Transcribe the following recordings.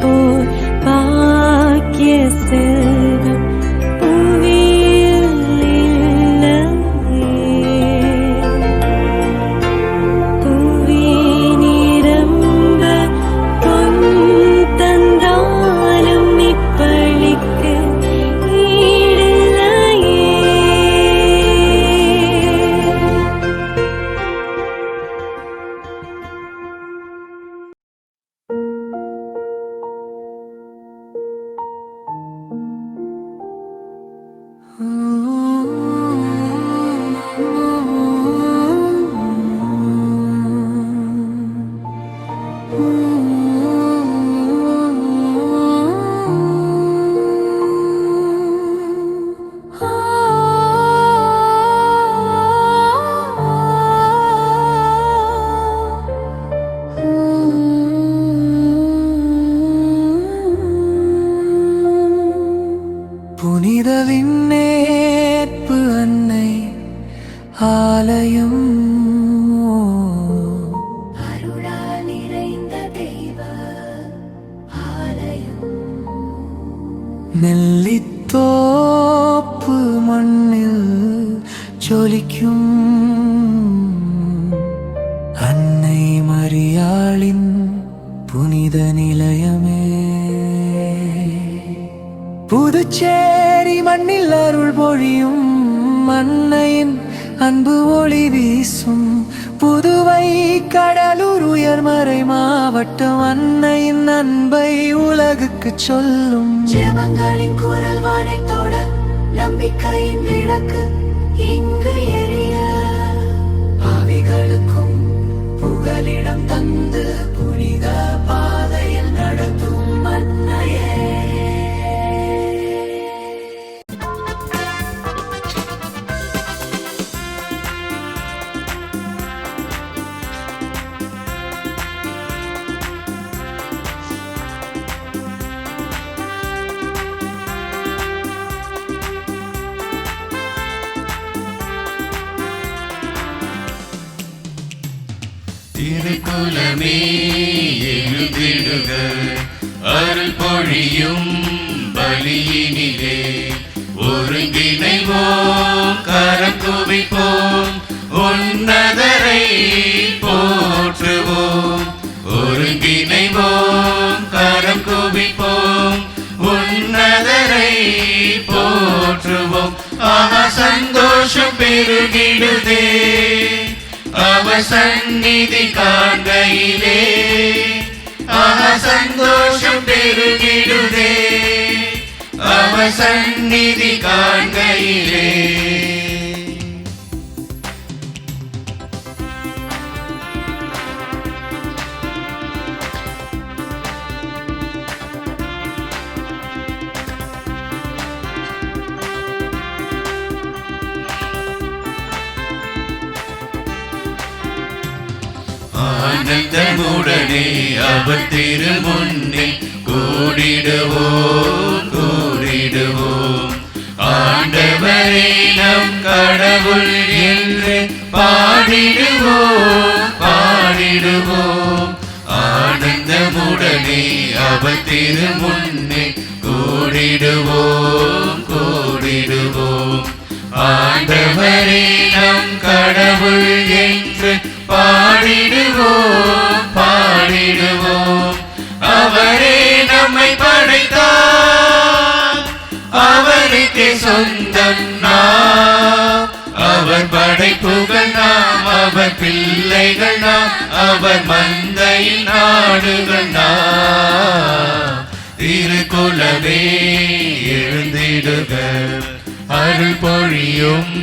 போல் பாக்கிய செல்வம் புவியில் இல்லையே. புவி நிரம்ப பொன் தந்தாலும் இப்பளிக்கு ஈடில்லையே. புனித விண்ணேற்பு அன்னை ஆலயம், அருளால் நிறைந்த தெய்வ ஆலயம். நெல்லித்தோப்பு மண்ணில் ஜொலிக்கும் அன்னை மரியாளின் புனித நிலையமே. புதுச்சேரி மண்ணில் அருள் பொழியும் அன்னையின் அன்பு ஒளி வீசும் புதுவை கடலூர் உயர்மறை மாவட்டம் அன்னையின் அன்பை உலகுக்கு சொல்லும். ஜெபங்களின் குரல் வானைத்தோட நம்பிக்கையின் விளக்கு இங்கு எரிய, பாவிகளுக்கும் புகலிடம் தந்து புனித பாதையில் நடத்தும் அன்னையே. திருக்குலமே எழுந்திடுக, அருள் பொழியும் பலியினிலே ஒருங்கிணைவோம், கரம் குவிப்போம், உன்னதரை போற்றுவோம். ஒருங்கிணைவோம், கரம் குவிப்போம், உன்னதரை போற்றுவோம். ஆஹா சந்தோஷம் பெருகிடுதே அவர் சந்நிதி காண்கையிலே. ஆஹா சந்தோஷம் பெருகிடுதே அவர் சந்நிதி காண்கையிலே. ஆனந்தமுடனே அவர் திருமுன்னே கூடிடுவோம் கூடிடுவோம். ஆண்டவரே நம் கடவுள் என்று பாடிடுவோம் பாடிடுவோம். ஆனந்தமுடனே அவர் திருமுன்னே கூடிடுவோம் கூடிடுவோம். ஆண்டவரே நம் கடவுள் என்று பாடிடுவோம் பாடிடுவோம். அவரே நம்மை படைத்தார், அவருக்கே சொந்தம் நாம். அவர் படைப்புகள் நாம், அவர் பிள்ளைகள் நாம், அவர் மந்தையின் ஆடுகள் நாம். திருக்குலமே எழுந்திடுக, அருள் பொழியும்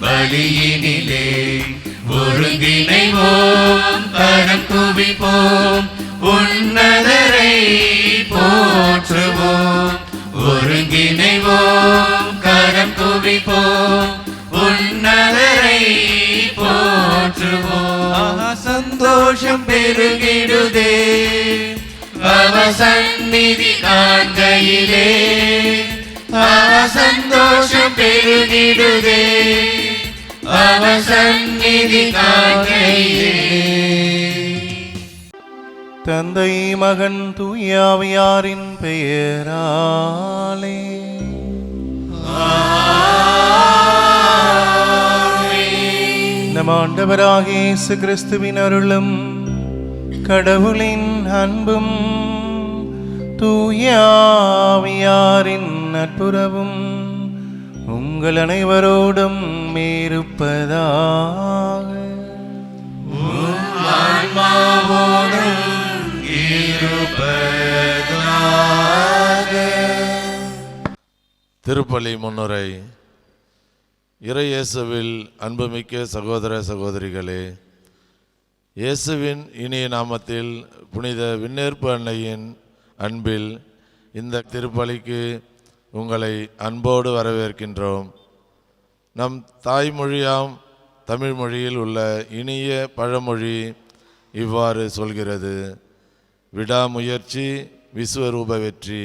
பலியினிலே ஒருங்கிணைவோம், கரம் குவிப்போம், உன்னதரை போற்றுவோம். ஒருங்கிணைவோம், கரம் குவிப்போம், உன்னதரை போற்றுவோம். சந்தோஷம் பெருகிடுதே அவர் சந்நிதி காண்கையிலே. சந்தோஷம் பெருகிடுதே அவர் சந்நிதி காண்கையிலே. தந்தை மகன் தூயாவியாரின் பெயராலே நம் ஆண்டவராகிய இயேசு கிறிஸ்துவின் அருளும் கடவுளின் அன்பும் தூயாவியாரின் நட்புறவும் உங்கள் அனைவரோடும் இருப்பதாக. திருப்பலி முன்னுரை. இறை இயேசுவில் அன்புமிக்க சகோதர சகோதரிகளே, இயேசுவின் இனிய நாமத்தில் புனித விண்ணேற்பு அன்னையின் அன்பில் இந்த திருப்பலிக்கு உங்களை அன்போடு வரவேற்கின்றோம். நம் தாய்மொழியாம் தமிழ் மொழியில் உள்ள இனிய பழமொழி இவ்வாறு சொல்கிறது: விடாமுயற்சி விஸ்வரூப வெற்றி,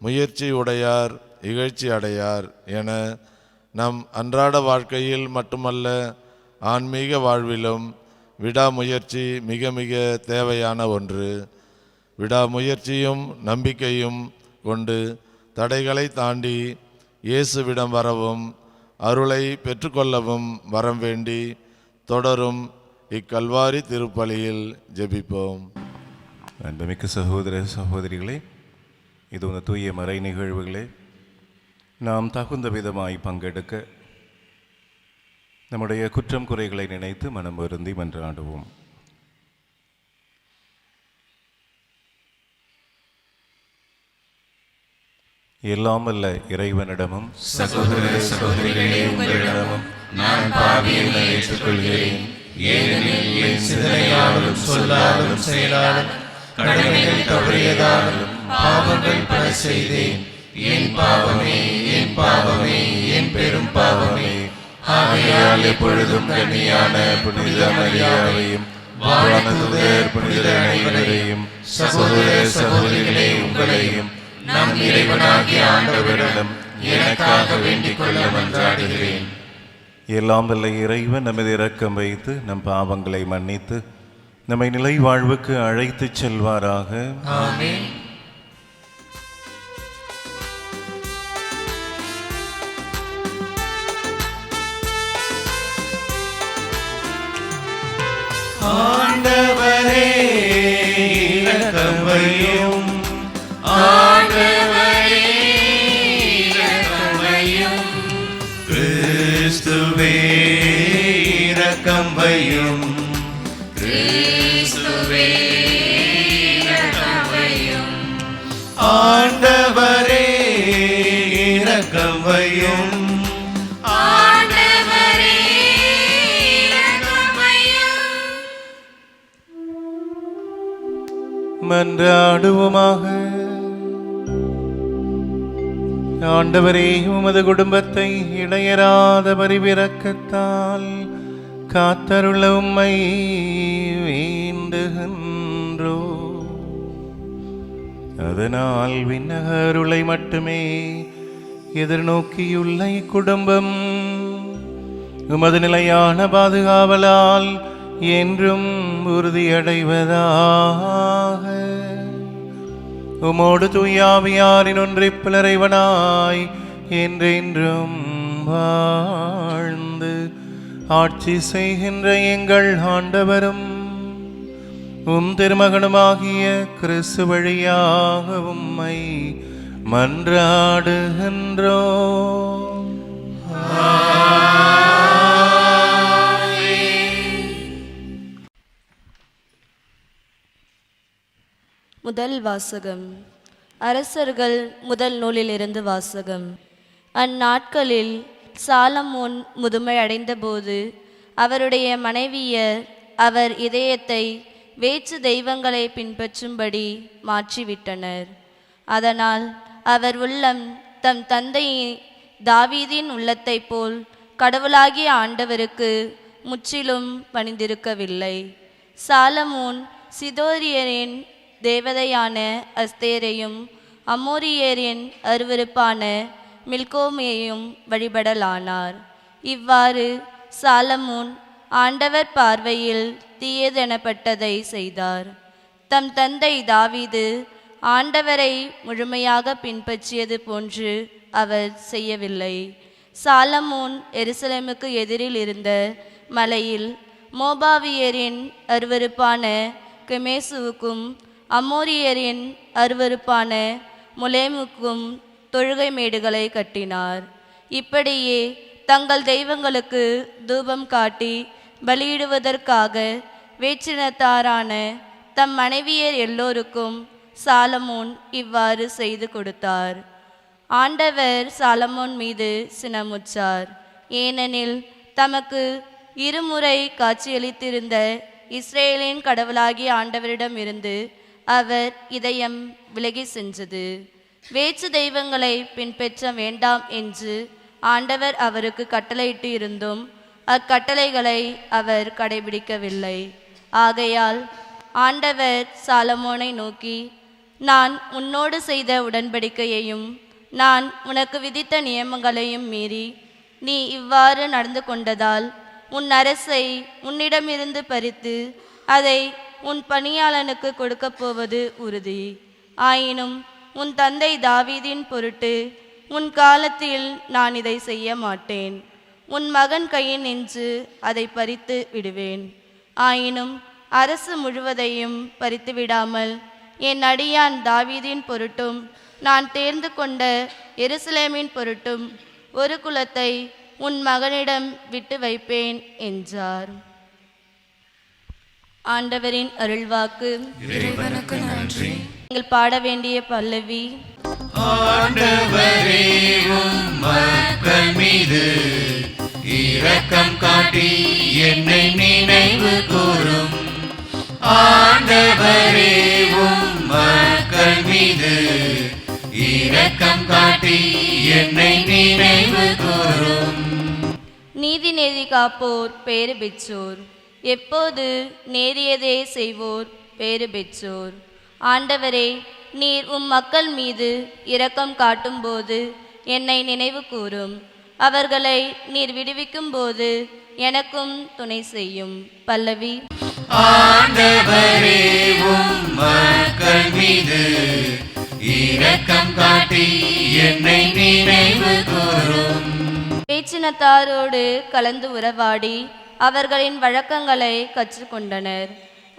முயற்சி உடையார் இகழ்ச்சி அடையார் என நம் அன்றாட வாழ்க்கையில் மட்டுமல்ல, ஆன்மீக வாழ்விலும் விடாமுயற்சி மிக மிக தேவையான ஒன்று. விடாமுயற்சியும் நம்பிக்கையும் கொண்டு தடைகளை தாண்டி இயேசுவிடம் வரவும் அருளை பெற்றுக்கொள்ளவும் வரம் வேண்டி தொடரும் இக்கல்வாரி திருப்பலியில் ஜெபிப்போம். அன்புமிக்க சகோதர சகோதரிகளே, இது ஒரு தூய மறை நிகழ்வுகளே. நாம் தகுந்த விதமாய் பங்கெடுக்க நம்முடைய குற்றம் குறைகளை நினைத்து மனம் வருந்தி மன்றாடுவோம். எல்லாம் வல்ல இறைவனிடமும் சகோதர சகோதரிகளே, உங்களிடமும் நான் பாவி என ஏற்றுக்கொள்கிறேன். ஏனெனில் என் சிந்தனையாலும் சொல்லாலும் செயலாலும் கடமைகள் தவறியதாலும் பாவங்கள் பல செய்தேன். என் பாவமே, என் பாவமே, என் பெரும் பாவமே. ஆகையால் எப்பொழுதும் கன்னியான புனித மரியாவையும் வானதூதர் புனித அனைவரையும் சகோதர சகோதரிகளே உங்களையும் நம் இறைவனாகிய ஆண்டவரிடம் எனக்காக வேண்டிக் கொள்ள மன்றாடுகிறேன். எல்லாம் வல்ல இறைவன் நமது இரக்கம் வைத்து நம் பாவங்களை மன்னித்து நம்மை நிலை வாழ்வுக்கு அழைத்துச் செல்வாராக. ஆமென். ஆண்டவரே இரக்கம் வையும், ஆண்டவரே இரக்கம் வையும். கிறிஸ்துவே இரக்கம் வையும், கிறிஸ்துவே இரக்கம் வையும். ஆண்டவரே இரக்கம் வையும், ஆண்டவரே இரக்கம் வையும். மன்றாடுவோமாக. ஆண்டவரே, உமது குடும்பத்தை இடையராத பரிவிரக்கத்தால் காத்தருள உம்மை வேண்டுகின்றோ. அதனால் விண்ணக அருளை மட்டுமே எதிர்நோக்கியுள்ள இக்குடும்பம் உமது நிலையான பாதுகாவலால் என்றும் உறுதியடைவதாக. உமோடு தூயாவியாரின் ஒன்றிப்பில் இறைவனாய் என்றென்றும் வாழ்ந்து ஆட்சி செய்கின்ற எங்கள் ஆண்டவரும் உம் திருமகனுமாகிய கிறிஸ்து வழியாக உம்மை மன்றாடுகின்றோம். முதல் வாசகம். அரசர்கள் முதல் நூலிலிருந்து வாசகம். அந்நாட்களில் சாலமோன் முதுமை அடைந்தபோது அவருடைய மனைவியர் அவர் இதயத்தை வேற்று தெய்வங்களை பின்பற்றும்படி மாற்றிவிட்டனர். அதனால் அவர் உள்ளம் தம் தந்தை தாவீதின் உள்ளத்தைப் போல் கடவுளாகிய ஆண்டவருக்கு முற்றிலும் பணிந்திருக்கவில்லை. சாலமோன் சிதோரியரின் தேவதையான அஸ்தேரையும் அமோரியரின் அருவருப்பான மில்கோமையையும் வழிபடலானார். இவ்வாறு சாலமோன் ஆண்டவர் பார்வையில் தீயதெனப்பட்டதை செய்தார். தம் தந்தை தாவீது ஆண்டவரை முழுமையாக பின்பற்றியது போன்று அவர் செய்யவில்லை. சாலமோன் எருசலேமுக்கு எதிரில் இருந்த மலையில் மோபாவியரின் அருவருப்பான கெமேசுவுக்கும் அமோரியரின் அருவருப்பான முலேமுக்கும் தொழுகை மேடுகளை கட்டினார். இப்படியே தங்கள் தெய்வங்களுக்கு தூபம் காட்டி பலியிடுவதற்காக வேற்றினத்தாரான தம் மனைவியர் எல்லோருக்கும் சாலமோன் இவ்வாறு செய்து கொடுத்தார். ஆண்டவர் சாலமோன் மீது சினமுற்றார். ஏனெனில் தமக்கு இருமுறை காட்சியளித்திருந்த இஸ்ரேலின் கடவுளாகிய ஆண்டவரிடமிருந்து அவர் இதயம் விலகி சென்றது. வேற்று தெய்வங்களை பின்பற்ற வேண்டாம் என்று ஆண்டவர் அவருக்கு கட்டளையிட்டு இருந்தும் அக்கட்டளைகளை அவர் கடைபிடிக்கவில்லை. ஆகையால் ஆண்டவர் சாலமோனை நோக்கி, நான் உன்னோடு செய்த உடன்படிக்கையையும் நான் உனக்கு விதித்த நியமங்களையும் மீறி நீ இவ்வாறு நடந்து கொண்டதால் உன் அரசை உன்னிடமிருந்து பறித்து அதை உன் பணியாளனுக்கு கொடுக்கப் போவது உறுதி. ஆயினும் உன் தந்தை தாவீதின் பொருட்டு உன் காலத்தில் நான் இதை செய்ய மாட்டேன். உன் மகன் கையில் நின்று அதை பறித்து விடுவேன். ஆயினும் அரசு முழுவதையும் பறித்து விடாமல் என் அடியான் தாவீதின் பொருட்டும் நான் தேர்ந்து கொண்ட எருசலேமின் பொருட்டும் ஒரு குலத்தை உன் மகனிடம் விட்டு வைப்பேன் என்றார். ஆண்டவரின் அருள்வாக்கு. இறைவனுக்கு நன்றி. நீங்கள் பாட வேண்டிய பல்லவி. ஆண்டவரே உம் மக்கள் மீது இரக்கம் காட்டி என்னை நினைவு கூரும். ஆண்டவரே உம் மக்கள் மீது இரக்கம் காட்டி என்னை நினைவு கூரும். நீதி நெறி காப்போர் பேறு பெற்றோர். எப்போது நேரியதே செய்வோர் பேறு பெற்றோர். ஆண்டவரே, நீர் உம் மக்கள் மீது இரக்கம் காட்டும்போது என்னை நினைவு கூரும். அவர்களை நீர் விடுவிக்கும் போது எனக்கும் துணை செய்யும். பல்லவி. ஆண்டவரே உம் மக்கள் மீது இரக்கம் காட்டி என்னை நினைவு கூரும். பேச்சினத்தாரோடு கலந்து உறவாடி அவர்களின் வழக்கங்களை கற்றுக்கொண்டனர்.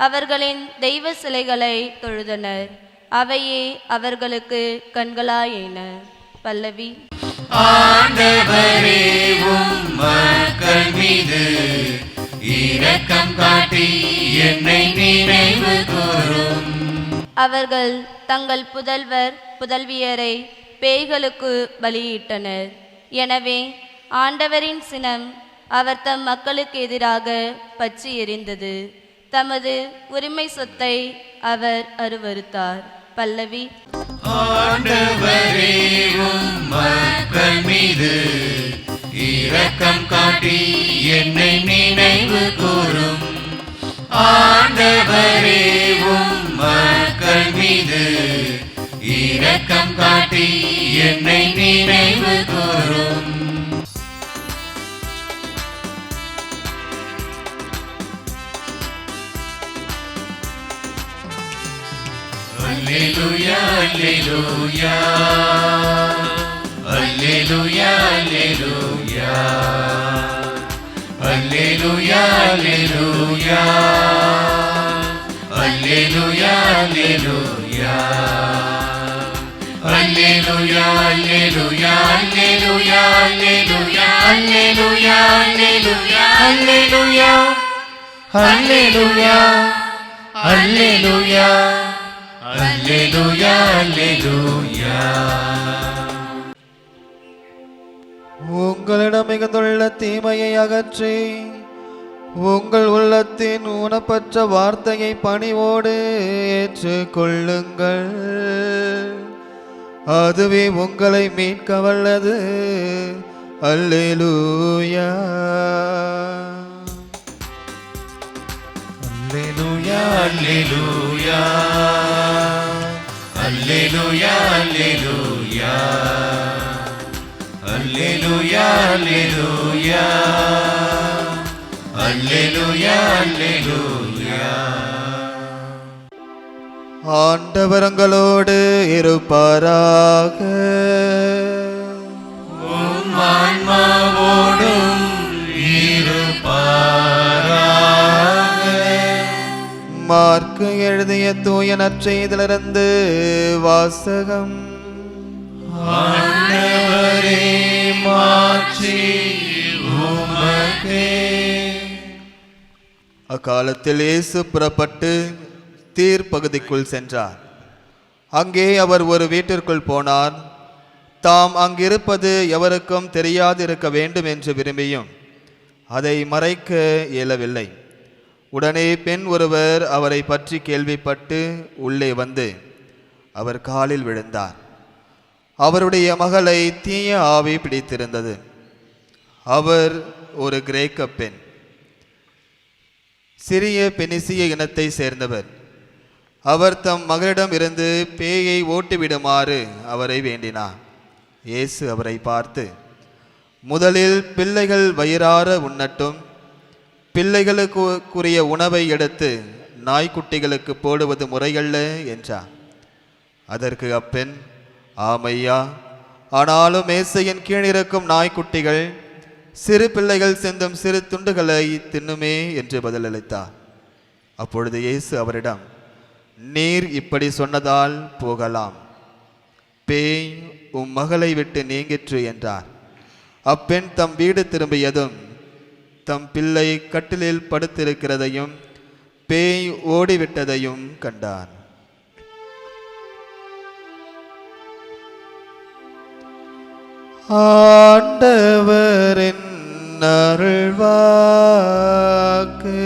அவர்களின் தெய்வ சிலைகளை தொழுதனர். அவையே அவர்களுக்கு கண்களாயின. பல்லவி. ஆண்டவரே உம் மக்கள் மீது இரக்கம் காட்டி என்னை நினைவு கூரும். அவர்கள் தங்கள் புதல்வர் புதல்வியரை பேய்களுக்கு பலியிட்டனர். எனவே ஆண்டவரின் சினம் அவர் தம் மக்களுக்கு எதிராக பற்றி எரிந்தது. தமது உரிமை சொத்தை அவர் அருவருத்தார். பல்லவி. ஆண்டவரே உம் மக்கள் மீது இரக்கம் காட்டி என்னை நினைவு கூரும். ஆண்டவரே உம் மக்கள் மீது இரக்கம் காட்டி என்னை நினைவு கூரும். Alleluia, alleluia, alleluia, alleluia, alleluia, alleluia, alleluia, alleluia, alleluia, alleluia, alleluia, alleluia, alleluia, alleluia, alleluia, alleluia. அல்லேலூயா அல்லேலூயா. உங்களிடம் மிகுந்துள்ள தீமையை அகற்றி உங்கள் உள்ளத்தின் ஊனப்பற்ற வார்த்தையை பணிவோடு ஏற்றுக்கொள்ளுங்கள். அதுவே உங்களை மீட்க வல்லது. அல்லேலூயா. அல்லேலூயா அல்லேலூயா, அல்லேலூயா அல்லேலூயா, அல்லேலூயா அல்லேலூயா, அல்லேலூயா அல்லேலூயா. ஆண்டவர் உங்களோடு இருப்பாராக. உம் ஆன்மாவோடும் இருப்பாராக. மார்க்கு எழுதிய தூய நற்செய்தியிலிருந்து வாசகம். ஆண்டவரே, மாட்சி உமக்கே. அக்காலத்தில் இயேசு புறப்பட்டு தீர் பகுதிக்குள் சென்றார். அங்கே அவர் ஒரு வீட்டிற்குள் போனார். தாம் அங்கிருப்பது எவருக்கும் தெரியாதிருக்க வேண்டும் என்று விரும்பியும் அதை மறைக்க இயலவில்லை. உடனே பெண் ஒருவர் அவரை பற்றி கேள்விப்பட்டு உள்ளே வந்து அவர் காலில் விழுந்தார். அவருடைய மகளை தீய ஆவி பிடித்திருந்தது. அவர் ஒரு கிரேக்க பெண், சிறிய பெனிசிய இனத்தை சேர்ந்தவர். அவர் தம் மகளிடம் இருந்து பேயை ஓட்டிவிடுமாறு அவரை வேண்டினார். இயேசு அவரை பார்த்து, முதலில் பிள்ளைகள் வயிறார உண்ணட்டும், பிள்ளைகளுக்குரிய உணவை எடுத்து நாய்க்குட்டிகளுக்கு போடுவது முறையல்ல என்றார். அதற்கு அப்பெண், ஆமையா, ஆனாலும் மேசையின் கீழிருக்கும் நாய்க்குட்டிகள் சிறு பிள்ளைகள் சிந்தும் சிறு துண்டுகளை தின்னுமே என்று பதிலளித்தார். அப்பொழுது இயேசு அவரிடம், நீர் இப்படி சொன்னதால் போகலாம், பேய் உம் மகளை விட்டு நீங்கிற்று என்றார். அப்பெண் தம் வீடு திரும்பியதும் தம் பிள்ளை கட்டிலில் படுத்திருக்கிறதையும் பேய் ஓடிவிட்டதையும் கண்டார். ஆண்டவரின் அருள்வாக்கு.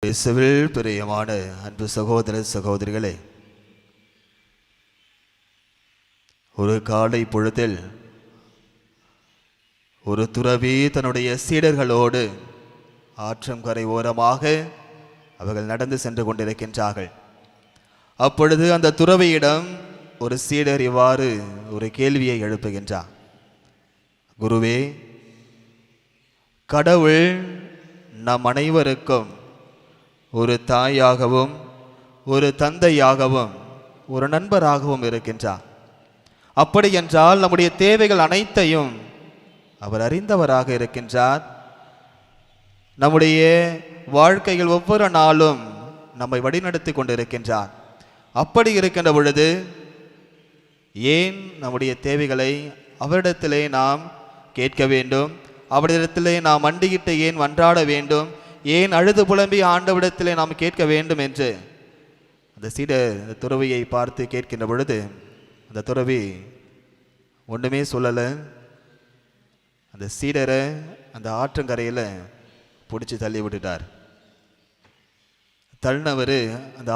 இயேசுவில் பிரியமான அன்பு சகோதர சகோதரிகளே, ஒரு காலை பொழுதில் ஒரு துறவி தன்னுடைய சீடர்களோடு ஆற்றங்கரை ஓரமாக அவர்கள் நடந்து சென்று கொண்டிருக்கின்றார்கள். அப்பொழுது அந்த துறவியிடம் ஒரு சீடர் இவ்வாறு ஒரு கேள்வியை எழுப்புகின்றார். குருவே, கடவுள் நம் அனைவருக்கும் ஒரு தாயாகவும் ஒரு தந்தையாகவும் ஒரு நண்பராகவும் இருக்கின்றார். அப்படி என்றால் நம்முடைய தேவைகள் அனைத்தையும் அவர் அறிந்தவராக இருக்கின்றார். நம்முடைய வாழ்க்கையில் ஒவ்வொரு நாளும் நம்மை வழிநடத்தி கொண்டிருக்கின்றார். அப்படி இருக்கின்ற பொழுது ஏன் நம்முடைய தேவைகளை அவரிடத்திலே நாம் கேட்க வேண்டும்? அவரிடத்திலே நாம் மண்டியிட்டு ஏன் மன்றாட வேண்டும்? ஏன் அழுது புலம்பி ஆண்டவரிடத்திலே நாம் கேட்க வேண்டும் என்று அந்த சீடர் அந்த துறவியை பார்த்து கேட்கின்ற பொழுது அந்த துறவி ஒன்றுமே சொல்லலை. அந்த சீடரை அந்த ஆற்றங்கரையில் பிடிச்சி தள்ளி விட்டுட்டார். தள்ளினவர் அந்த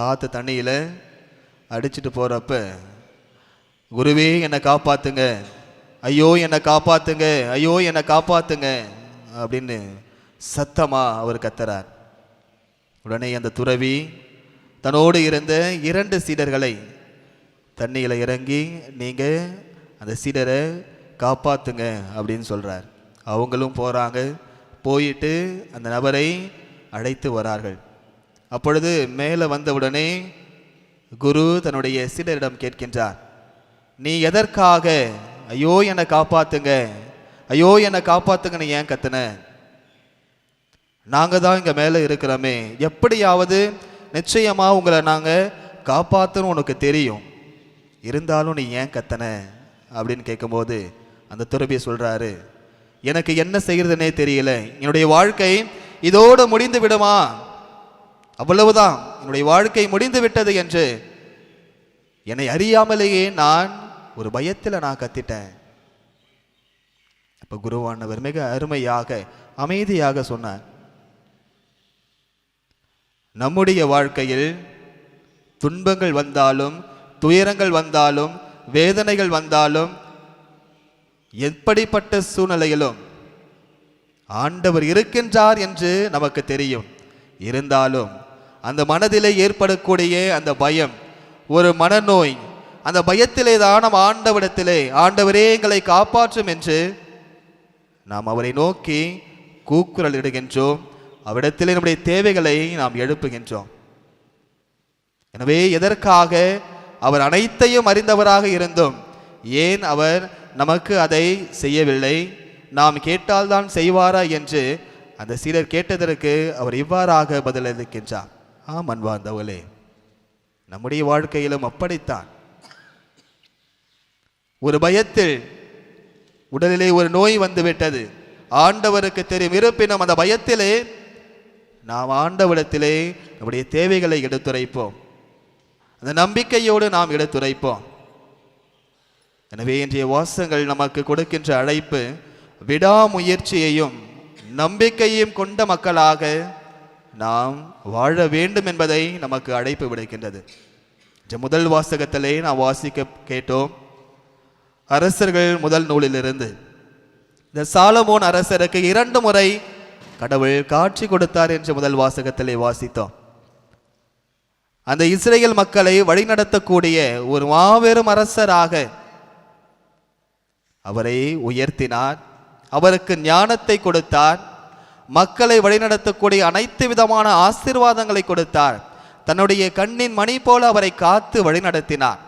ஆற்று தண்ணியில் அடிச்சுட்டு போகிறப்ப, குருவே என்னை காப்பாற்றுங்க, ஐயோ என்னை காப்பாற்றுங்க, ஐயோ என்னை காப்பாற்றுங்க அப்படின்னு சத்தமாக அவர் கத்துறார். உடனே அந்த துறவி தன்னோடு இருந்த 2 சீடர்களை தண்ணியில் இறங்கி நீங்கள் அந்த சீடரை காப்பாற்றுங்க அப்படின்னு சொல்கிறார். அவங்களும் போகிறாங்க. போயிட்டு அந்த நபரை அழைத்து வரார்கள். அப்பொழுது மேலே வந்தவுடனே குரு தன்னுடைய சீடரிடம் கேட்கின்றார், நீ எதற்காக ஐயோ என்னை காப்பாற்றுங்க, ஐயோ என்னை காப்பாற்றுங்கன்னு ஏன் கத்துன? நாங்கள் தான் இங்கே மேலே இருக்கிறோமே, எப்படியாவது நிச்சயமாக உங்களை நாங்கள் காப்பாற்றணும் உனக்கு தெரியும், இருந்தாலும் நீ ஏன் கத்தன அப்படின்னு கேட்கும்போது அந்த துறவி சொல்கிறாரு, எனக்கு என்ன செய்கிறதுனே தெரியல, என்னுடைய வாழ்க்கை இதோடு முடிந்து விடுமா, அவ்வளவுதான், என்னுடைய வாழ்க்கை முடிந்து விட்டது என்று என்னை அறியாமலேயே நான் ஒரு பயத்தில் நான் கத்திட்டேன். அப்போ குருவானவர் மிக அருமையாக அமைதியாக சொன்னார், நம்முடைய வாழ்க்கையில் துன்பங்கள் வந்தாலும் துயரங்கள் வந்தாலும் வேதனைகள் வந்தாலும் எப்படிப்பட்ட சூழ்நிலையிலும் ஆண்டவர் இருக்கின்றார் என்று நமக்கு தெரியும். இருந்தாலும் அந்த மனதிலே ஏற்படக்கூடிய அந்த பயம், ஒரு மனநோய், அந்த பயத்திலே தான் நாம் ஆண்டவரிடத்திலே ஆண்டவரே எங்களை காப்பாற்றும் என்று நாம் அவரை நோக்கி கூக்குரல் இடுகின்றோம். அவரிடத்திலே நம்முடைய தேவைகளை நாம் எழுப்புகின்றோம். எனவே எதற்காக அவர் அனைத்தையும் அறிந்தவராக இருந்தும் ஏன் அவர் நமக்கு அதை செய்யவில்லை? நாம் கேட்டால்தான் செய்வாரா என்று அந்த சீடர் கேட்டதற்கு அவர் இவ்வாறாக பதிலளிக்கின்றார். ஆம் அன்பார்ந்தவர்களே, நம்முடைய வாழ்க்கையிலும் அப்படித்தான். ஒரு பயத்தில் உடலிலே ஒரு நோய் வந்துவிட்டது, ஆண்டவருக்கு தெரியும். இருப்பினும் அந்த பயத்திலே நாம் ஆண்டவரிடத்திலே நம்முடைய தேவைகளை எடுத்துரைப்போம். அந்த நம்பிக்கையோடு நாம் எடுத்துரைப்போம். எனவே இன்றைய வாசகங்கள் நமக்கு கொடுக்கின்ற அழைப்பு விடாமுயற்சியையும் நம்பிக்கையும் கொண்ட மக்களாக நாம் வாழ வேண்டும் என்பதை நமக்கு அழைப்பு விடுக்கின்றது. முதல் வாசகத்திலே நாம் வாசிக்க கேட்டோம், அரசர்கள் முதல் நூலிலிருந்து இந்த சாலமோன் அரசருக்கு 2 முறை கடவுள் காட்சி கொடுத்தார் என்று முதல் வாசகத்திலே வாசித்தோம். அந்த இஸ்ரேல் மக்களை வழிநடத்தக்கூடிய ஒரு மாபெரும் அரசராக அவரை உயர்த்தினார். அவருக்கு ஞானத்தை கொடுத்தார். மக்களை வழிநடத்தக்கூடிய அனைத்து விதமான ஆசீர்வாதங்களை கொடுத்தார். தன்னுடைய கண்ணின் மணி போல அவரை காத்து வழிநடத்தினார்.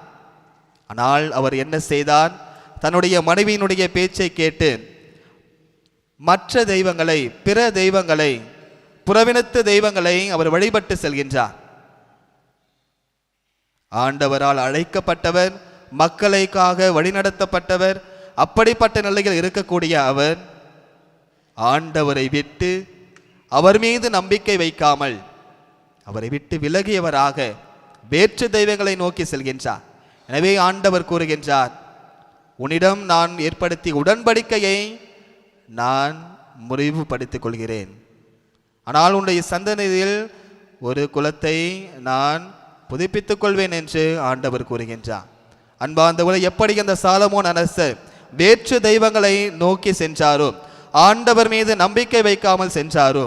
ஆனால் அவர் என்ன செய்தார்? தன்னுடைய மனைவியினுடைய பேச்சை கேட்டு மற்ற தெய்வங்களை, பிற தெய்வங்களை, புறவினத்து தெய்வங்களை அவர் வழிபட்டு செல்கின்றார். ஆண்டவரால் அழைக்கப்பட்டவர், மக்களுக்காக வழிநடத்தப்பட்டவர், அப்படிப்பட்ட நிலையில் இருக்கக்கூடிய அவர் ஆண்டவரை விட்டு அவர் மீது நம்பிக்கை வைக்காமல் அவரை விட்டு விலகியவராக வேற்று தெய்வங்களை நோக்கி செல்கின்றார். எனவே ஆண்டவர் கூறுகின்றார், உன்னிடம் நான் ஏற்படுத்திய உடன்படிக்கையை நான் முறிவுபடுத்திக் கொள்கிறேன். ஆனால் உன்னுடைய சந்ததியில் ஒரு குலத்தை நான் புதுப்பித்துக் கொள்வேன் என்று ஆண்டவர் கூறுகின்றார். அன்பார்ந்தவர்களே, எப்படி அந்த சாலமோன் அரசர் வேற்று தெய்வங்களை நோக்கி சென்றாரோ, ஆண்டவர் மீது நம்பிக்கை வைக்காமல் சென்றாரோ,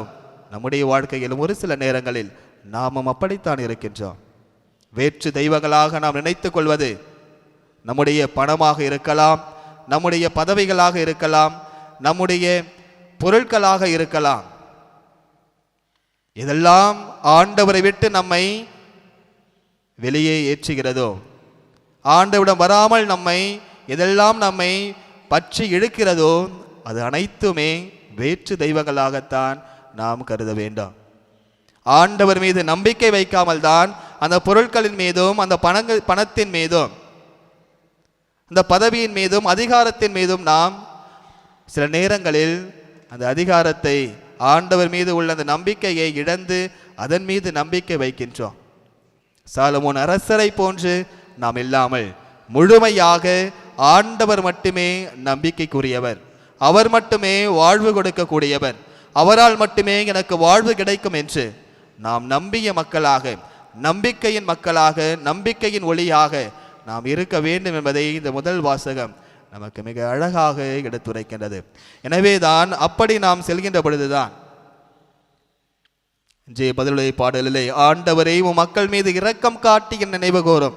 நம்முடைய வாழ்க்கையிலும் ஒரு சில நேரங்களில் நாமும் அப்படித்தான் இருக்கின்றோம். வேற்று தெய்வங்களாக நாம் நினைத்துக் கொள்வது நம்முடைய பணமாக இருக்கலாம், நம்முடைய பதவிகளாக இருக்கலாம், நம்முடைய பொருட்களாக இருக்கலாம். இதெல்லாம் ஆண்டவரை விட்டு நம்மை வெளியே ஏற்றுகிறதோ, ஆண்டவரிடம் வராமல் நம்மை எதெல்லாம் நம்மை பற்றி இழுக்கிறதோ, அது அனைத்துமே வேற்று தெய்வங்களாகத்தான் நாம் கருத வேண்டாம். ஆண்டவர் மீது நம்பிக்கை வைக்காமல் தான் அந்த பொருட்களின் மீதும், அந்த பணத்தின் மீதும், அந்த பதவியின் மீதும், அதிகாரத்தின் மீதும் நாம் சில நேரங்களில் அந்த அதிகாரத்தை, ஆண்டவர் மீது உள்ள அந்த நம்பிக்கையை இழந்து அதன் மீது நம்பிக்கை வைக்கின்றோம். சாலமோன் அரசரை போன்று நாம் இல்லாமல் முழுமையாக ஆண்டவர் மட்டுமே நம்பிக்கைக்குரியவர், அவர் மட்டுமே வாழ்வு கொடுக்கக்கூடியவர், அவரால் மட்டுமே எனக்கு வாழ்வு கிடைக்கும் என்று நாம் நம்பிய மக்களாக, நம்பிக்கையின் மக்களாக, நம்பிக்கையின் ஒளியாக நாம் இருக்க வேண்டும் என்பதை இந்த முதல் வாசகம் நமக்கு மிக அழகாக எடுத்துரைக்கின்றது. எனவேதான் அப்படி நாம் செல்கின்ற பொழுதுதான் பதிலுரை பாடலிலே ஆண்டவரை உம் மக்கள் மீது இரக்கம் காட்டி நினைவு கூறும்.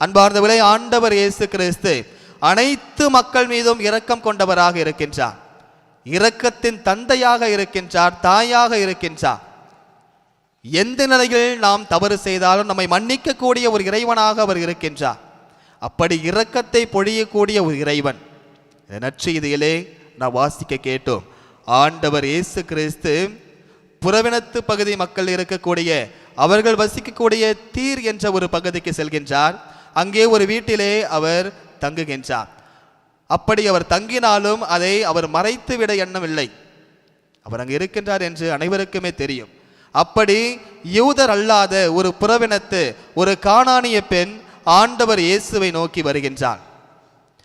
அன்பார்ந்தவர்களே, ஆண்டவர் இயேசு கிறிஸ்து அனைத்து மக்கள் மீதும் இரக்கம் கொண்டவராக இருக்கின்றார். இரக்கத்தின் தந்தையாக இருக்கின்றார், தாயாக இருக்கின்றார். எந்த நிலையில் நாம் தவறு செய்தாலும் நம்மை மன்னிக்கக்கூடிய ஒரு இறைவனாக அவர் இருக்கின்றார். அப்படி இரக்கத்தை பொழியக்கூடிய ஒரு இறைவன். நற்செய்தியிலே நாம் வாசிக்க கேட்டோம், ஆண்டவர் இயேசு கிறிஸ்து புறவினத்து பகுதி மக்கள் இருக்கக்கூடிய, அவர்கள் வசிக்கக்கூடிய தீர் என்ற ஒரு பகுதிக்கு செல்கின்றார். அங்கே ஒரு வீட்டிலே அவர் தங்குகின்றார். அப்படி அவர் தங்கினாலும் அதை அவர் மறைத்து விட எண்ணமில்லை. அவர் அங்கே இருக்கின்றார் என்று அனைவருக்குமே தெரியும். அப்படி யூதர் அல்லாத ஒரு புறவினத்து ஒரு கானானிய பெண் ஆண்டவர் இயேசுவை நோக்கி வருகின்றார்.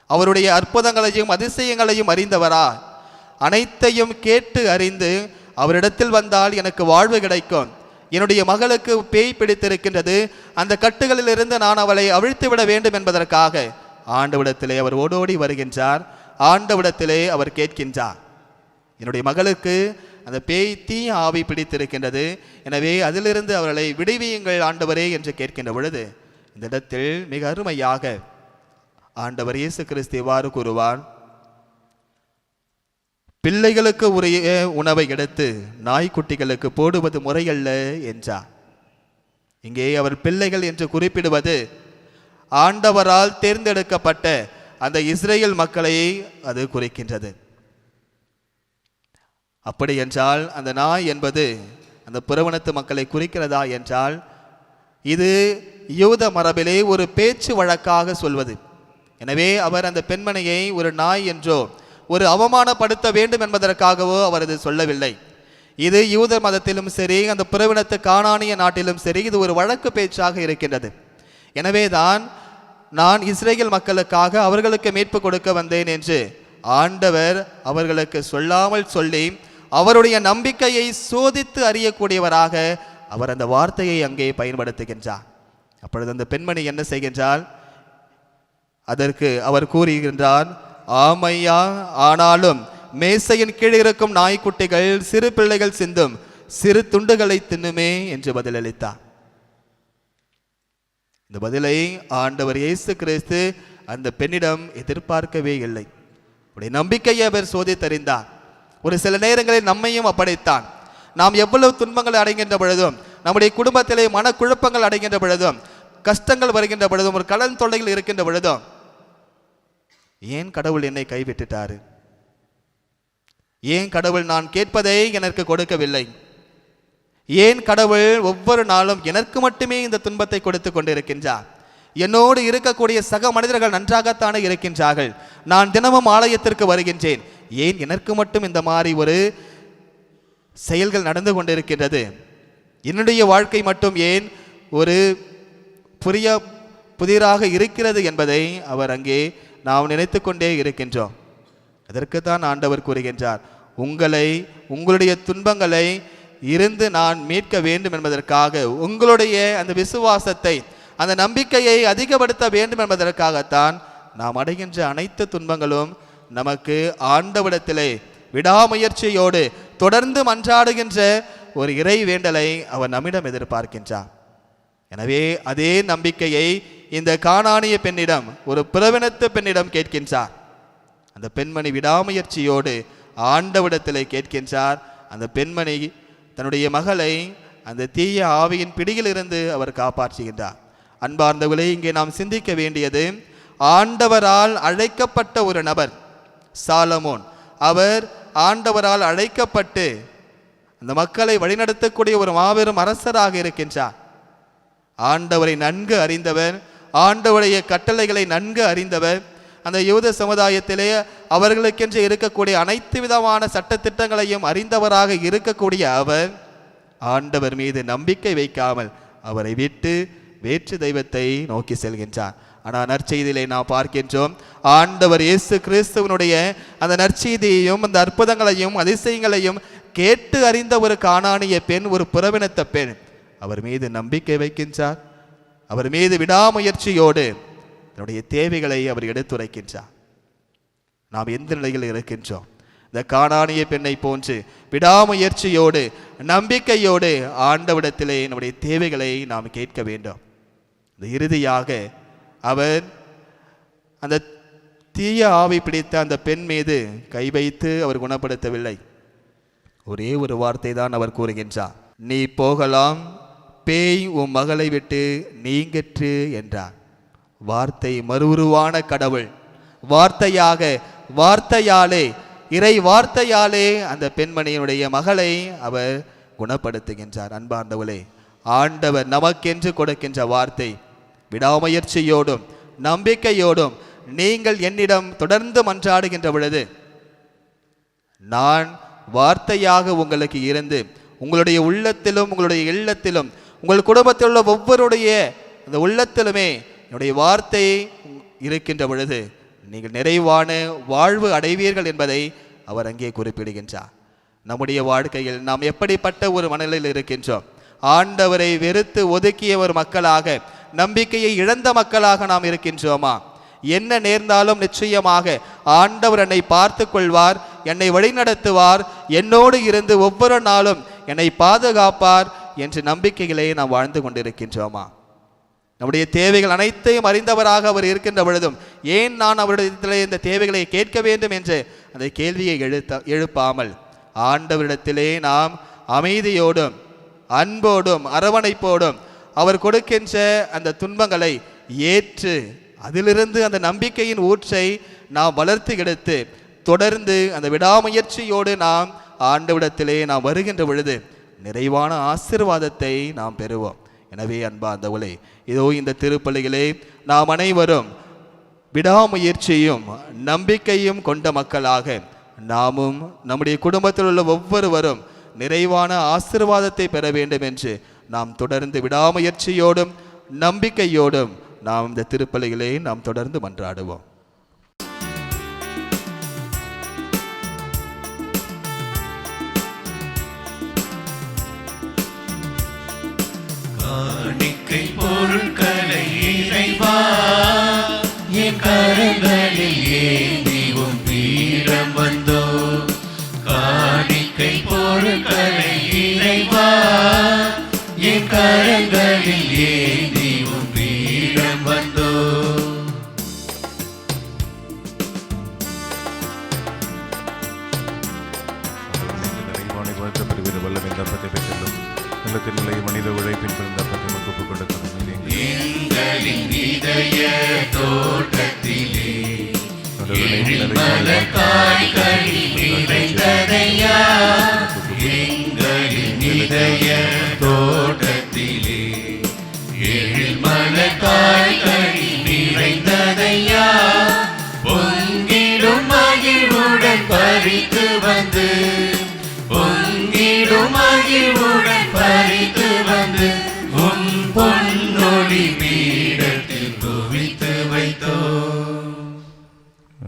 அவருடைய அற்புதங்களையும் அதிசயங்களையும் அறிந்தவரா, அனைத்தையும் கேட்டு அறிந்து அவரிடத்தில் வந்தால் எனக்கு வாழ்வு கிடைக்கும், என்னுடைய மகளுக்கு பேய் பிடித்திருக்கின்றது, அந்த கட்டுகளிலிருந்து நான் அவளை அவிழ்த்து விட வேண்டும் என்பதற்காக ஆண்டவிடத்திலே அவர் ஓடோடி வருகின்றார். ஆண்டவிடத்திலே அவர் கேட்கின்றார், என்னுடைய மகளுக்கு அந்த பேய் தீ ஆவி பிடித்திருக்கின்றது, எனவே அதிலிருந்து அவர்களை விடுவியுங்கள் ஆண்டவரே என்று கேட்கின்ற பொழுது இந்த இடத்தில் மிக அருமையாக ஆண்டவர் இயேசு கிறிஸ்து இவ்வாறு கூறுவார், பிள்ளைகளுக்கு உரிய உணவை எடுத்து நாய்க்குட்டிகளுக்கு போடுவது முறையல்ல என்றார். இங்கே அவர் பிள்ளைகள் என்று குறிப்பிடுவது ஆண்டவரால் தேர்ந்தெடுக்கப்பட்ட அந்த இஸ்ரேல் மக்களை அது குறிக்கின்றது. அப்படி என்றால் அந்த நாய் என்பது அந்த புறவனத்து மக்களை குறிக்கிறதா என்றால் இது யூத மரபிலே ஒரு பேச்சு வழக்காக சொல்வது. எனவே அவர் அந்த பெண்மணியை ஒரு நாய் என்றோ ஒரு அவமானப்படுத்த வேண்டும் என்பதற்காகவோ அவர் இது சொல்லவில்லை. இது யூத மதத்திலும் சரி, அந்த புறவினத்து கானானிய நாட்டிலும் சரி, இது ஒரு வழக்கு பேச்சாக இருக்கின்றது. எனவேதான் நான் இஸ்ரேல் மக்களுக்காக அவர்களுக்கு மீட்பு கொடுக்க வந்தேன் என்று ஆண்டவர் அவர்களுக்கு சொல்லாமல் சொல்லி அவருடைய நம்பிக்கையை சோதித்து அறியக்கூடியவராக அவர் அந்த வார்த்தையை அங்கே பயன்படுத்துகின்றார். அப்பொழுது அந்த பெண்மணி என்ன செய்கின்றார்? அதற்கு அவர் கூறுகின்றார், ஆமையா, ஆனாலும் மேசையின் கீழ் இருக்கும் நாய்க்குட்டிகள் சிறு பிள்ளைகள் சிந்தும் சிறு துண்டுகளை தின்னுமே என்று பதிலளித்தார். இந்த பதிலை ஆண்டவர் இயேசு கிறிஸ்து அந்த பெண்ணிடம் எதிர்பார்க்கவே இல்லை. உடைய நம்பிக்கையை அவர் சோதித்தறிந்தார். ஒரு சில நேரங்களில் நம்மையும் அப்படித்தான். நாம் எவ்வளவு துன்பங்கள் அடைகின்ற பொழுதும், நம்முடைய குடும்பத்திலே மனக்குழப்பங்கள் அடைகின்ற பொழுதும், கஷ்டங்கள் வருகின்ற பொழுதும், ஒரு கடன் தொல்லைகள் இருக்கின்ற பொழுதும், ஏன் கடவுள் என்னை கைவிட்டுட்டாரு? ஏன் கடவுள் நான் கேட்பதை எனக்கு கொடுக்கவில்லை? ஏன் கடவுள் ஒவ்வொரு நாளும் எனக்கு மட்டுமே இந்த துன்பத்தை கொடுத்து கொண்டிருக்கின்றார்? என்னோடு இருக்கக்கூடிய சக மனிதர்கள் நன்றாகத்தானே இருக்கின்றார்கள். நான் தினமும் ஆலயத்திற்கு வருகின்றேன். ஏன் எனக்கு மட்டும் இந்த மாதிரி ஒரு செயல்கள் நடந்து கொண்டிருக்கின்றது? என்னுடைய வாழ்க்கை மட்டும் ஏன் ஒரு புதிராக இருக்கிறது என்பதை அவர் அங்கே நாம் நினைத்து கொண்டே இருக்கின்றோம். அதற்குத்தான் ஆண்டவர் கூறுகின்றார், உங்களுடைய துன்பங்களை இருந்து நான் மீட்க வேண்டும் என்பதற்காக, உங்களுடைய அந்த விசுவாசத்தை, அந்த நம்பிக்கையை அதிகப்படுத்த வேண்டும் என்பதற்காகத்தான் நாம் அடைகின்ற அனைத்து துன்பங்களும் நமக்கு ஆண்டவரிடத்திலே விடாமுயற்சியோடு தொடர்ந்து மன்றாடுகின்ற ஒரு இறை வேண்டலை அவர் நம்மிடம் எதிர்பார்க்கின்றார். எனவே அதே நம்பிக்கையை இந்த கானானிய பெண்ணிடம், ஒரு புறவினத்து பெண்ணிடம் கேட்கின்றார். அந்த பெண்மணி விடாமுயற்சியோடு ஆண்டவரிடத்திலே கேட்கின்றார். அந்த பெண்மணி தன்னுடைய மகளை அந்த தீய ஆவியின் பிடியிலிருந்து அவர் காப்பாற்றுகின்றார். அன்பார்ந்தவர்களே, இங்கே நாம் சிந்திக்க வேண்டியது, ஆண்டவரால் அழைக்கப்பட்ட ஒரு நபர் சாலமோன். அவர் ஆண்டவரால் அழைக்கப்பட்டு அந்த மக்களை வழிநடத்தக்கூடிய ஒரு மாபெரும் அரசராக இருக்கின்றார். ஆண்டவரை நன்கு அறிந்தவர், ஆண்டவருடைய கட்டளைகளை நன்கு அறிந்தவர். அந்த யூத சமுதாயத்திலே அவர்களுக்கென்று இருக்கக்கூடிய அனைத்து விதமான சட்டத்திட்டங்களையும் அறிந்தவராக இருக்கக்கூடிய அவர் ஆண்டவர் மீது நம்பிக்கை வைக்காமல் அவரை விட்டு வேற்று தெய்வத்தை நோக்கி செல்கின்றார். ஆனால் நற்செய்தியிலே நாம் பார்க்கின்றோம், ஆண்டவர் இயேசு கிறிஸ்துவனுடைய அந்த நற்செய்தியையும் அந்த அற்புதங்களையும் அதிசயங்களையும் கேட்டு அறிந்த ஒரு கானானிய பெண், ஒரு புறவினத்த பெண் அவர் மீது நம்பிக்கை வைக்கின்றார். அவர் மீது விடாமுயற்சியோடு தன்னுடைய தேவைகளை அவர் எடுத்துரைக்கின்றார். நாம் எந்த நிலையில் இருக்கின்றோம்? இந்த கானானிய பெண்ணை போன்று விடாமுயற்சியோடு நம்பிக்கையோடு ஆண்டவிடத்திலே நம்முடைய தேவைகளை நாம் கேட்க வேண்டும். இந்த இறுதியாக அவர் அந்த தீய ஆவி பிடித்த அந்த பெண் மீது கை வைத்து அவர் குணப்படுத்தவில்லை. ஒரே ஒரு வார்த்தை தான் அவர் கூறுகின்றார், நீ போகலாம், பேய் உன் மகளை விட்டு நீங்கற்று என்றார். வார்த்தை மறுவுருவான கடவுள் வார்த்தையாலே இறை வார்த்தையாலே அந்த பெண்மணியினுடைய மகளை அவர் குணப்படுத்துகின்றார். அன்பார்ந்தவளே, ஆண்டவர் நமக்கென்று கொடுக்கின்ற வார்த்தை விடாமுயற்சியோடும் நம்பிக்கையோடும் நீங்கள் என்னிடம் தொடர்ந்து மன்றாடுகின்ற பொழுது நான் வார்த்தையாக உங்களுக்கு இருந்து உங்களுடைய உள்ளத்திலும் உங்களுடைய இல்லத்திலும் உங்கள் குடும்பத்தில் உள்ள ஒவ்வொருடைய அந்த உள்ளத்திலுமே என்னுடைய வார்த்தை இருக்கின்ற பொழுது நீங்கள் நிறைவான வாழ்வு அடைவீர்கள் என்பதை அவர் அங்கே குறிப்பிடுகின்றார். நம்முடைய வாழ்க்கையில் நாம் எப்படிப்பட்ட ஒரு மனநிலையில் இருக்கின்றோம்? ஆண்டவரை வெறுத்து ஒதுக்கிய ஒரு மக்களாக, நம்பிக்கையை இழந்த மக்களாக நாம் இருக்கின்றோமா? என்ன நேர்ந்தாலும் நிச்சயமாக ஆண்டவர் என்னை பார்த்து கொள்வார், என்னை வழிநடத்துவார், என்னோடு இருந்து ஒவ்வொரு நாளும் என்னை பாதுகாப்பார் என்ற நம்பிக்கையிலே நாம் வாழ்ந்து கொண்டிருக்கின்றோமா? நம்முடைய தேவைகள் அனைத்தையும் அறிந்தவராக அவர் இருக்கின்ற பொழுதும் ஏன் நான் அவரிடத்திலே இந்த தேவைகளை கேட்க வேண்டும் என்று அந்த கேள்வியை எழுப்பாமல் ஆண்டவரிடத்திலே நாம் அமைதியோடும் அன்போடும் அரவணைப்போடும் அவர் கொடுக்கின்ற அந்த துன்பங்களை ஏற்று அதிலிருந்து அந்த நம்பிக்கையின் ஊற்றை நாம் வளர்த்து எடுத்து தொடர்ந்து அந்த விடாமுயற்சியோடு நாம் ஆண்டவரிடத்திலே நாம் வருகின்ற பொழுது நிறைவான ஆசீர்வாதத்தை நாம் பெறுவோம். எனவே அன்பார்ந்தவர்களே, இதோ இந்த திருப்பலிகளே நாம் அனைவரும் விடாமுயற்சியும் நம்பிக்கையும் கொண்ட மக்களாக நாமும் நம்முடைய குடும்பத்தில் உள்ள ஒவ்வொருவரும் நிறைவான ஆசீர்வாதத்தை பெற வேண்டும் என்று நாம் தொடர்ந்து விடாமுயற்சியோடும் நம்பிக்கையோடும் நாம் இந்த திருப்பலிகளை நாம் தொடர்ந்து மன்றாடுவோம். காணிக்கை பொருட்களை இறைவா என் கரங்களில் ஏந்திவும் பீடம் வந்தோ. காணிக்கை பொருட்களை இறைவா என் கரங்களில் ஏந்திவும் பீடம் வந்தோ. நிறைவான வாழ்க்கை வல்லம் இந்த அப்பத்தை பெற்றுள்ளோம். உள்ளத்தின் நிலை மனித உழைப்பின் பிறந்த அப்பத்தை ஒப்புக் கொடுக்கணும். எங்களின் இதய தோட்டத்திலே மலர்காய்கள் நிறைந்ததையா. எங்களின் இதய தோட்டத்திலே மலர்காய்கள் நிறைந்ததையா. பொங்கிடும் மகிழ்வுடன் பறித்து வந்து பொங்கிடும் மகிழ்வுடன் பறித்து வந்து உன் பொன்னொளி பீடத்தில் குவித்து வைத்தோ.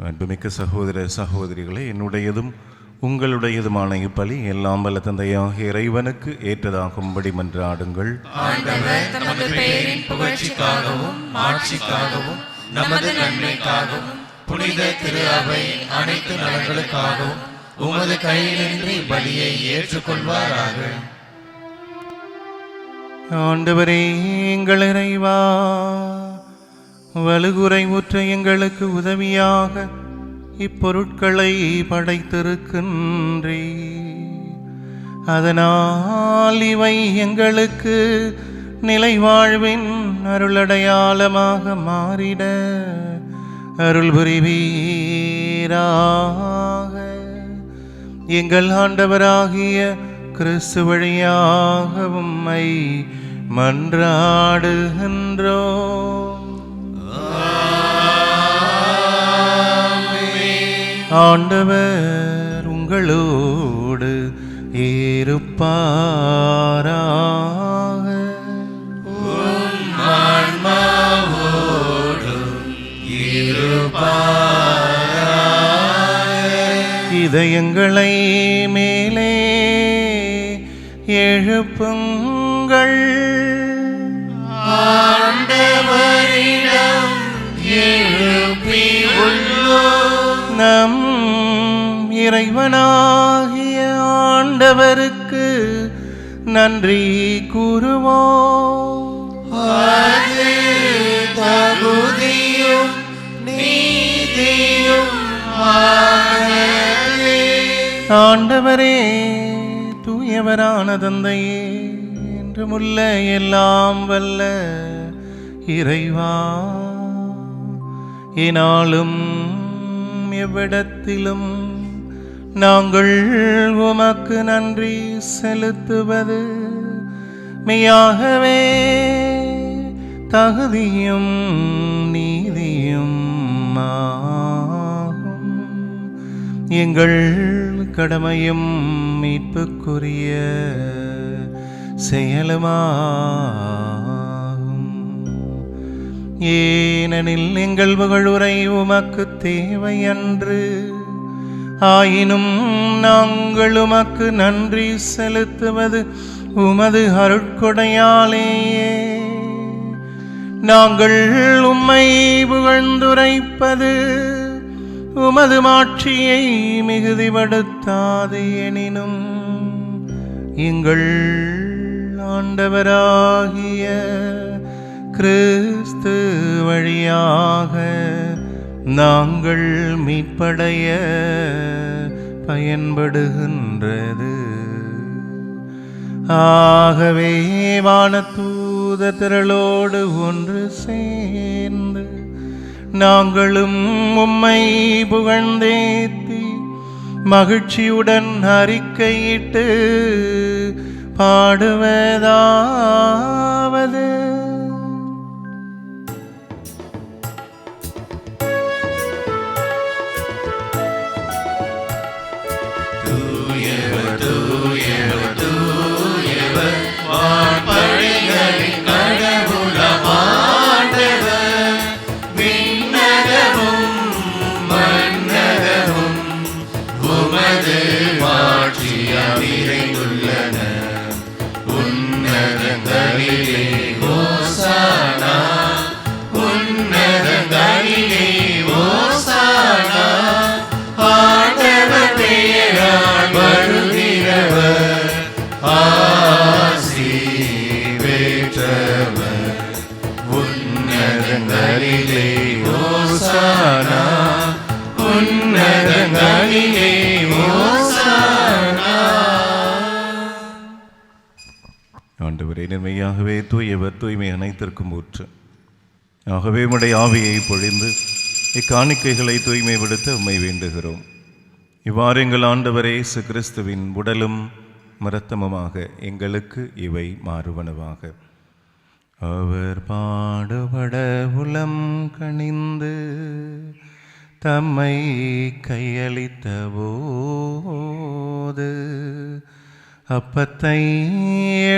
அன்புமிக்க சகோதர சகோதரிகளே, என்னுடையதும் உங்களுடையதுமான இப்பலி எல்லாம் வல்ல தந்தையாக இறைவனுக்கு ஏற்றதாகும்படி மன்றாடுங்கள். ஆண்டவர் தமது பெயரின் புகழ்ச்சிக்காகவும் மாட்சிக்காகவும் நமது நன்மைக்காகவும் புனித திரு அவை அனைத்து நலன்களுக்காகவும் உமது கையிலின்றி பலியை ஏற்றுக்கொள்வாராக. ஆண்டவரே எங்கள் இறைவா, வலுகுறை உற்ற எங்களுக்கு உதவியாக இப்பொருட்களை படைத்திருக்கின்றே. அதனால் இவை எங்களுக்கு நிலை வாழ்வின் அருளடையாளமாக மாறிட அருள் புரிவீராக. எங்கள் ஆண்டவராகிய கிறிஸ்து வழியாக உம்மை மன்றாடுகின்றோம். ஆண்டவர் உங்களோடு இருப்பாராக. இதயங்களை மேலே எழுப்புங்கள். ஆண்டவரிடம் எழுப்பி உள்ளோம். நம் இறைவனாகிய ஆண்டவருக்கு நன்றி கூறுவோம். அது தகுதியும் நீதியும் ஆனதே. ஆண்டவரே, தூயவரான தந்தையே, என்றுமுள்ள எல்லாம் வல்ல இறைவா, என்னாலும் எவ்விடத்திலும் நாங்கள் உமக்கு நன்றி செலுத்துவது மெய்யாகவே தகுதியும் நீதியும் ஆகும். எங்கள் கடமையும் மீட்புக்குரிய செயலுமாகும். ஏனெனில் எங்கள் புகழுரை உமக்கு தேவையன்று, ஆயினும் நாங்கள் உமக்கு நன்றி செலுத்துவது உமது அருட்கொடையாலேயே. நாங்கள் உம்மை புகழ்ந்துரைப்பது உமது மாட்சியை மிகுதிப்படுத்தாது. எனினும் எங்கள் ஆண்டவராகிய கிறிஸ்து வழியாக நாங்கள் மீட்படைய பயன்படுகின்றது. ஆகவே வானதூத திரளோடு ஒன்று சேர்ந்து நாங்களும் உம்மை புகழ்ந்தேத்தி மகிழ்ச்சியுடன் அறிக்கையிட்டு பாடுவதாவது: தூயவர் தூயவர் தூயவர் வான்படைகளின் கடவுளம் ஆண்டவர். விண்ணகமும் மண்ணகமும் உமது மாட்சியால் நிறைந்துள்ளன. உன்னதங்களிலே ஓசானா, உன்னதங்களிலே ஓசானா. ஆண்டவர் பெயரால் வருகிறவர் ஆசி பெற்றவர். உன்னதங்களிலே ஓசானா, உன்னதங்களிலே ஓசானா. ஆண்டவரே, நிர்மையாகவே தூயவர், தூய்மை அனைத்திற்கும் ஊற்று. ஆகவே உம்முடைய ஆவியை பொழிந்து இக்காணிக்கைகளை தூய்மைப்படுத்த உம்மை வேண்டுகிறோம். இவ்வாறு எங்கள் ஆண்டவரே இயேசு கிறிஸ்துவின் உடலும் இரத்தமுமாக எங்களுக்கு இவை மாறுவனவாக. அவர் பாடுபட உளம் கனிந்து தம்மை கையளித்த போது அப்பத்தை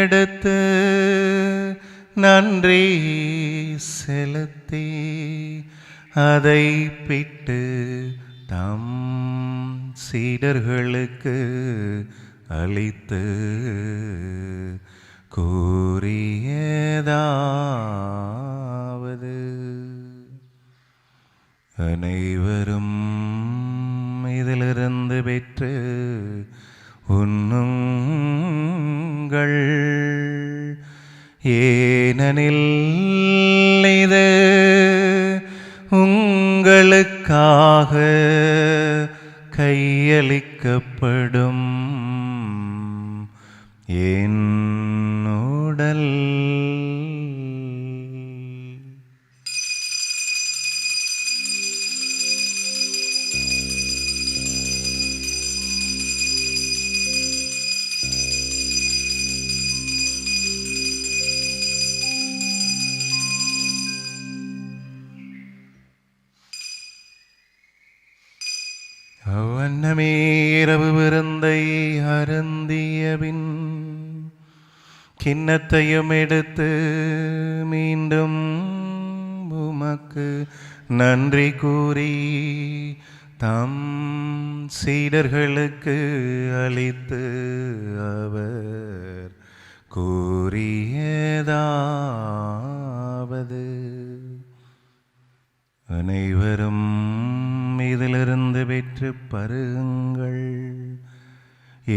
எடுத்து நன்றி செலுத்தி அதை பிட்டு தம் சீடர்களுக்கு அளித்து கூறியதாவது: அனைவரும் இதிலிருந்து பெற்று உண்ணுங்கள், ஏனெனில் இது உங்களுக்காக கையளிக்கப்படும் என் உடல். அவ்வண்ணமே இரவு விருந்தை அருந்தியபின் கிண்ணத்தையும் எடுத்து மீண்டும் உமக்கு நன்றி கூறி தம் சீடர்களுக்கு அளித்து அவர் கூறியதாவது: அனைவரும் இதிலிருந்து பெற்று பருகுங்கள்,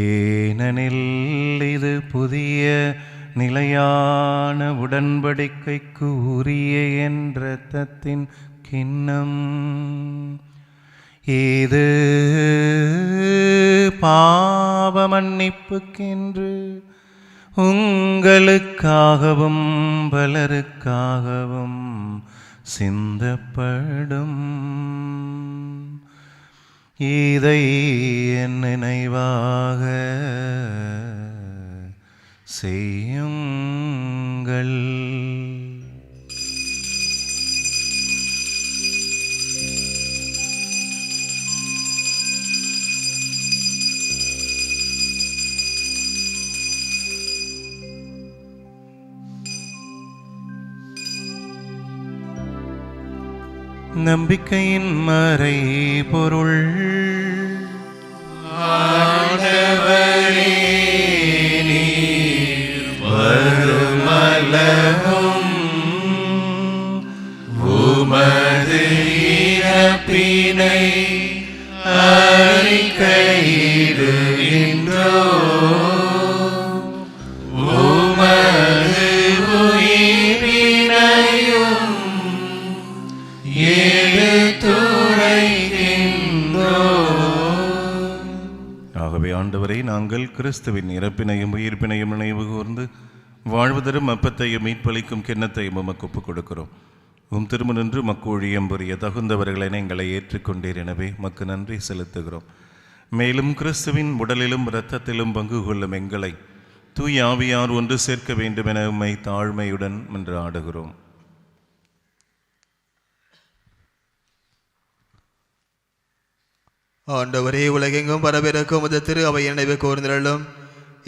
ஏனெனில் இது புதிய நிலையான உடன்படிக்கைக்கு உரிய என் இரத்தத்தின் கிண்ணம். இது பாவ மன்னிப்புக்கென்று உங்களுக்காகவும் பலருக்காகவும் சிந்தப்படும். இதை என் நினைவாக செய்யுங்கள். நம்பிக்கையின் மறை பொருள். ஆண்டவரே, நீர் வருமளவும் உமது இறப்பினை அறிக்கையிடுகின்றோம். உமது உயிரினை ஆண்டவரை நாங்கள் கிறிஸ்துவின் இறப்பினையும் உயிர்ப்பினையும் நினைவு கூர்ந்து வாழ்வு தரும் அப்பத்தையும் மீட்பளிக்கும் கிண்ணத்தையும் உமக்கு ஒப்புக் கொடுக்கிறோம். உம் திருமணன்று மக்கூழியம் புரிய தகுந்தவர்களை எங்களை ஏற்றுக்கொண்டீர். எனவே மக்கு நன்றி செலுத்துகிறோம். மேலும் கிறிஸ்துவின் உடலிலும் இரத்தத்திலும் பங்கு கொள்ளும் எங்களை தூய் ஆவியார் ஒன்று சேர்க்க வேண்டும் என உம்மை தாழ்மையுடன் மன்றாடுகிறோம். ஆண்டவரே, உலகெங்கும் பரவிருக்கும் உமது திரு அவை நினைவு கூர்ந்திரளும்.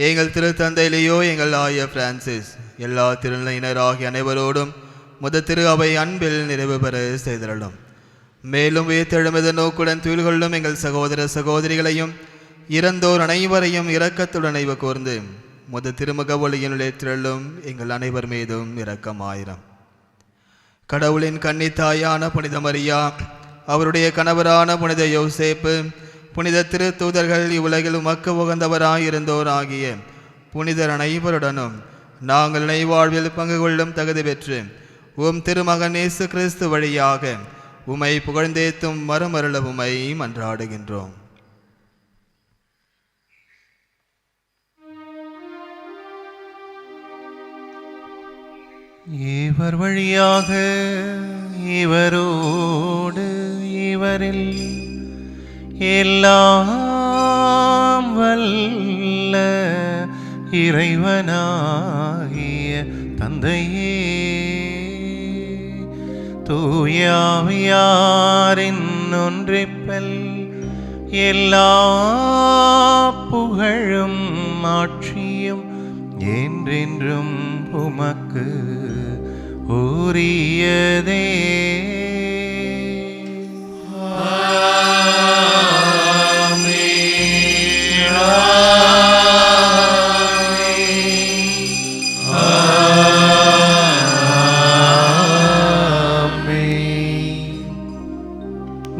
எங்கள் திரு தந்தையிலேயோ எங்கள் ஆய பிரான்சிஸ் எல்லா திருநிலையினராகிய அனைவரோடும் முத திரு அவை அன்பில் நிறைவு பெற செய்திரளும். மேலும் உயிர்த்தெழுமத நோக்குடன் துயில் கொள்ளும் எங்கள் சகோதர சகோதரிகளையும் இறந்தோர் அனைவரையும் இரக்கத்துடன் நினைவு கூர்ந்து முத திருமுக ஒளியினுடைய திரளும் எங்கள் அனைவர் மீதும் இரக்கமாயிரம். கடவுளின் கன்னித்தாயான புனித மரியா, அவருடைய கணவரான புனித யோசேப்பு, புனித திரு தூதர்கள், இவ்வுலகில் உமக்கு உகந்தவராயிருந்தோர் ஆகிய புனிதர் அனைவருடனும் நாங்கள் நினைவாழ்வில் பங்கு கொள்ளும் தகுதி பெற்று உம் திருமகன் இயேசு கிறிஸ்து வழியாக உமை புகழ்ந்தேத்தும் மறுமருள உமை மன்றாடுகின்றோம். இவர் வழியாக இவரோடு இவரில் எல்லாம் வல்ல இறைவனாகிய தந்தையே, தூயாவியாரின் ஒன்றிப்பல் எல்லா புகழும் ஆட்சியும் என்றென்றும் உமக்கு உரியதே.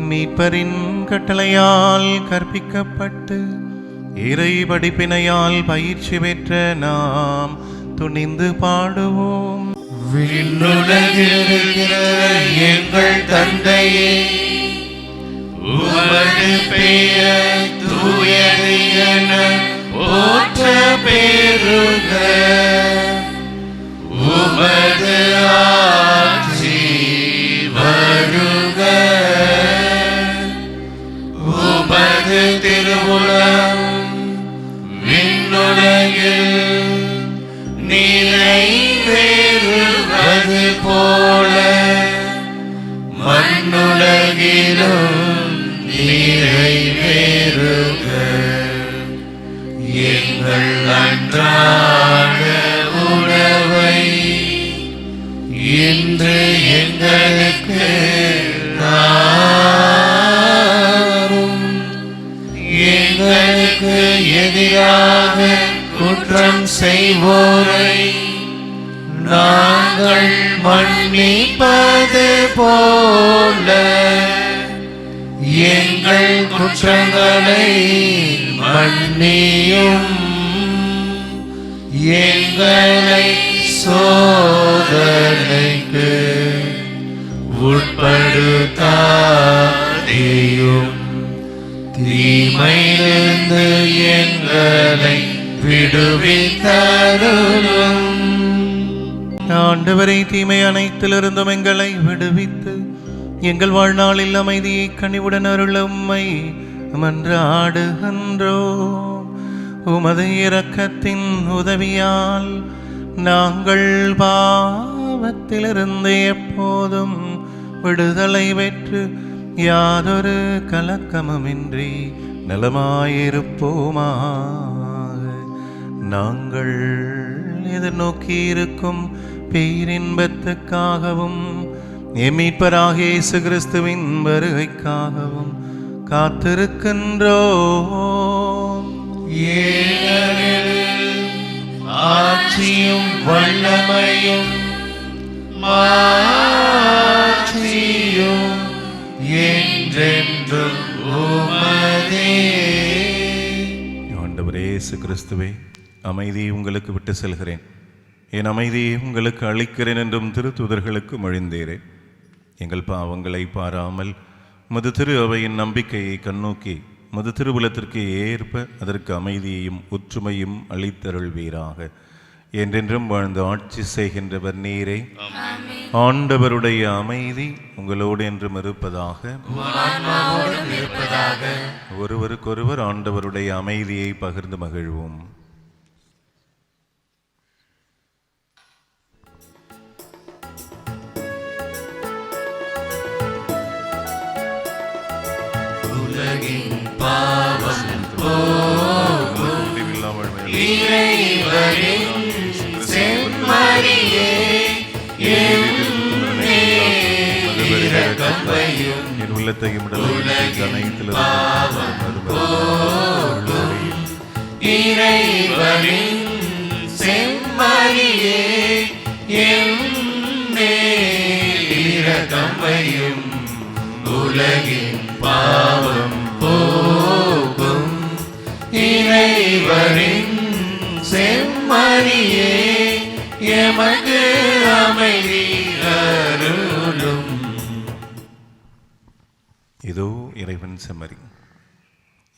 மீட்பரின் கட்டளையால் கற்பிக்கப்பட்டு இறை படிப்பினையால் பயிற்சி பெற்ற நாம் துணிந்து பாடுவோம். விண்ணுலகில் இருக்கிற எங்கள் தந்தையே, உமது பெயர் தூயது என போற்ற பெறுக. உமது ஆட்சி வருக. உமது திருவுளம் விண்ணுலகில் நிறைவேறுவது போல மண்ணுலகிலும் நிறைவேறுக. எங்கள் அன்றாட உணவை இன்று எங்களுக்கு தாரும். எங்களுக்கு எதிராக குற்றம் செய்வோரை நாங்கள் மன்னிப்பது போல எங்கள் குற்றங்களை மன்னியும். எங்களை சோதனைக்கு உட்படுத்தாதேயும், தீமையிலிருந்து எங்களை விடுவித்தருளும். ஆண்டவரை, தீமை அனைத்திலிருந்தும் எங்களை விடுவித்து எங்கள் வாழ்நாளில் அமைதியை கனிவுடன் அருள உம்மை மன்றாடுகின்றோம். உமது இரக்கத்தின் உதவியால் நாங்கள் பாவத்திலிருந்து எப்போதும் விடுதலை பெற்று யாதொரு கலக்கமுமின்றி நலமாயிருப்போமாக. நாங்கள் எதிர்நோக்கி இருக்கும் பேரின்பத்துக்காகவும் மீட்பராகிய இயேசு கிறிஸ்துவின் வருகைக்காகவும் காத்திருக்கின்றோம். ஆட்சியும் வல்லமையும் மாட்சியும் என்றென்றும் உமதே. ஆண்டவரே இயேசு கிறிஸ்துவே, அமைதியை உங்களுக்கு விட்டு செல்கிறேன், என் அமைதியை உங்களுக்கு அளிக்கிறேன் என்றும் திருத்தூதர்களுக்கு மொழிந்தீரேன். எங்கள் பாவங்களை பாராமல் உமது திரு அவையின் நம்பிக்கையை கண்ணோக்கி மது திருவுலத்திற்கு ஏற்ப அதற்கு அமைதியையும் ஒற்றுமையும் அளித்தருள்வீராக. என்றென்றும் வாழ்ந்து ஆட்சி செய்கின்றவர் நீரே. ஆண்டவருடைய அமைதி உங்களோடு என்றும் இருப்பதாக. ஒருவருக்கொருவர் ஆண்டவருடைய அமைதியை பகிர்ந்து மகிழ்வோம். உலகின் பாவம் போகும் இறைவனின் செம்மறியே என் உள்ளத்தையும் இறைவனின் செம்மறியே இரக்கமையும் உலகின் பாவம் போகும் இறைவனின் செம்மறியே எமக்கு அமைதி அருளும். இதோ இறைவன் செம்மறி,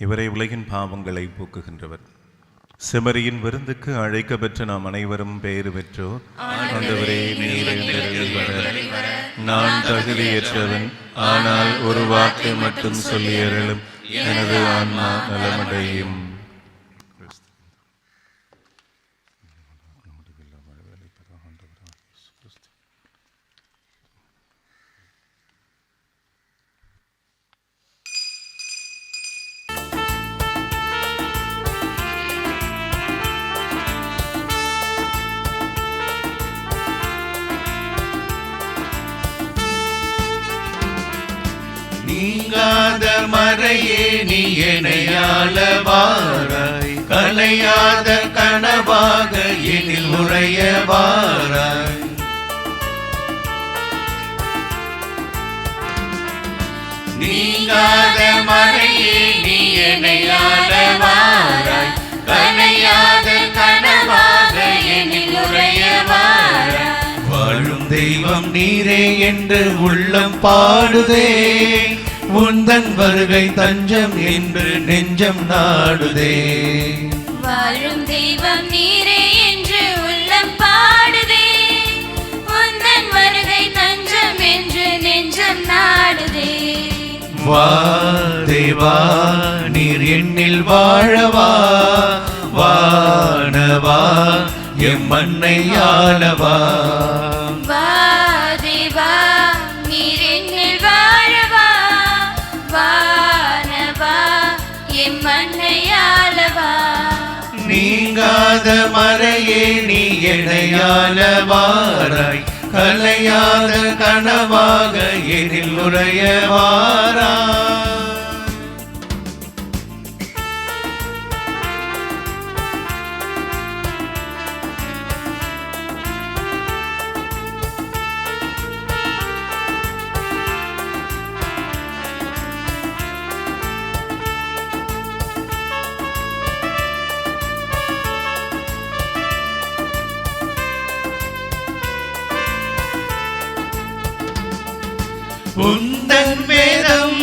இவரை உலகின் பாவங்களை போக்குகின்றவர். செம்மறியின் விருந்துக்கு அழைக்கப்பெற்ற நாம் அனைவரும் பெயர் பெற்றோர். ஆண்டவரே, நீர் வர நான் தகுதியற்றவன், ஆனால் ஒரு வார்த்தை மட்டும் சொல்லி அருளும், எனது ஆன்மா நலமடையும். நீங்காத மறையே நீ எனையாள வாராய், கலையாத கனவாக எனில் உறைய வாராய். நீங்காத மறையே நீ எனையாள வாராய், கலையாத கனவாக எனில் உறைய வாராய். வாழும் தெய்வம் நீரே என்று உள்ளம் பாடுதே, உந்தன் வருகை தஞ்சம் என்று நெஞ்சம் நாடுதே. வாழும் தெய்வம் நீரே என்று உள்ளம் பாடுதே, உந்தன் வருகை தஞ்சம் என்று நெஞ்சம் நாடுதே. வா தேவா நீர் என்னில் வாழவா, வானவா எம் மண்ணை ஆளவா. வா தேவா நீர் என்னில் வாழவா, வானவா எம் மண்ணை ஆளவா. நீங்காத மறையே நீ எனையாள வாராய், கலையாத கனவாக எனில் உறைய வாராய். உந்தன் வேதம்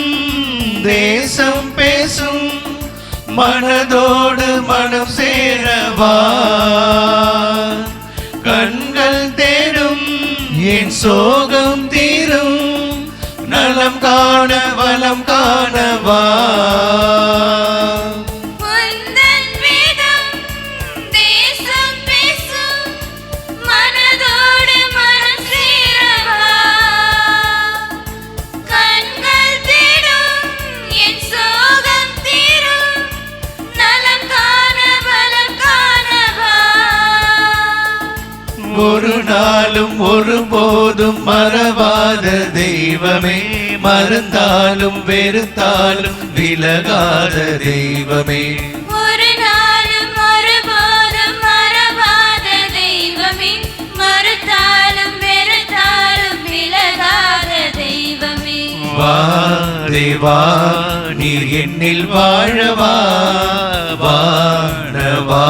தேசம் பேசும், மனதோடு மனம் சேரவா. கண்கள் தேடும் என் சோகம் தீரும், நலம் காண வலம் காணவா. உந்தன் வேதம் தேசம் பேசும், மனதோடு மனம் சேரவா. கண்கள் தேடும் என் சோகம் தீரும், நலம் காண வலம் காணவா. ஒரு நாளும் ஒருபோதும் மறவாத தெய்வமே, மறந்தாலும் வெறுத்தாலும் விலகாத தெய்வமே. ஒரு நாளும் ஒருபோதும் மறவாத தெய்வமே, மறுத்தாலும் வெறுத்தாலும் விலகாத தெய்வமே. வா தேவா நீர் என்னில் வாழவா, வானவா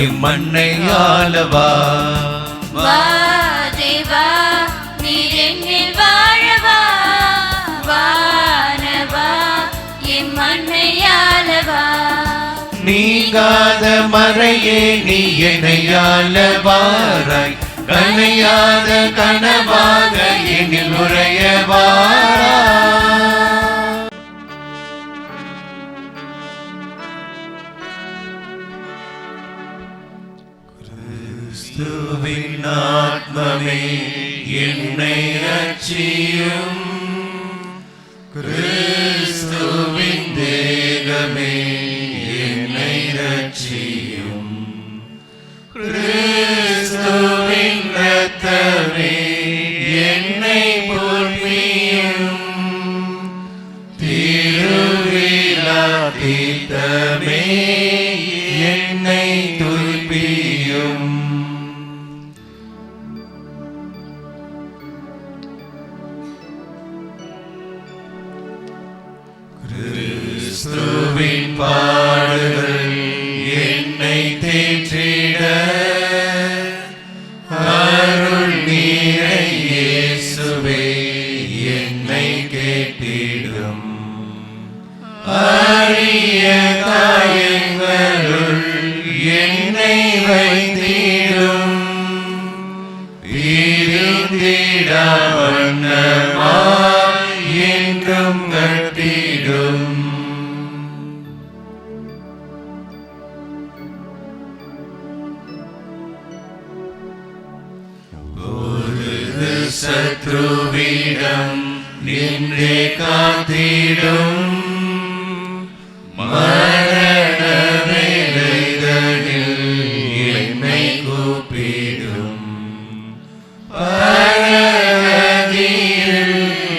எம் மண்ணை ஆளவா. வா தேவா நீர் என்னில் வாழவா, வானவா எம் மண்ணையா நீங்காத மறையே நீ என்னையால வாராய், கனையாத கனவாக என்னில் உறைய வாராய். கிறிஸ்துவின் ஆத்மமே என்னை ரட்சியும், கிறிஸ்துவின் தேகமே என்னை ரட்சியும், கிறிஸ்துவின் இரத்தமே என்னை பொறுப்பியும், திருவிழா தீர்த்தமே என்னை துர்ப்பியும். கிறிஸ்துவின் பாடுகள் என்னை தேற்றிட, அருள் நீரை இயேசுவே என்னை கேட்டிடும், அரிய காயங்களுள் என்னை வைத்திடும், பிரிந்திடா வண்ணமாய் என்றும் கட்டிடும். பொழுது சத்ருவிடம் நின்றே காத்திடும், மரண வேளைகளில் என்னை கூப்பிடும், பரகதியில்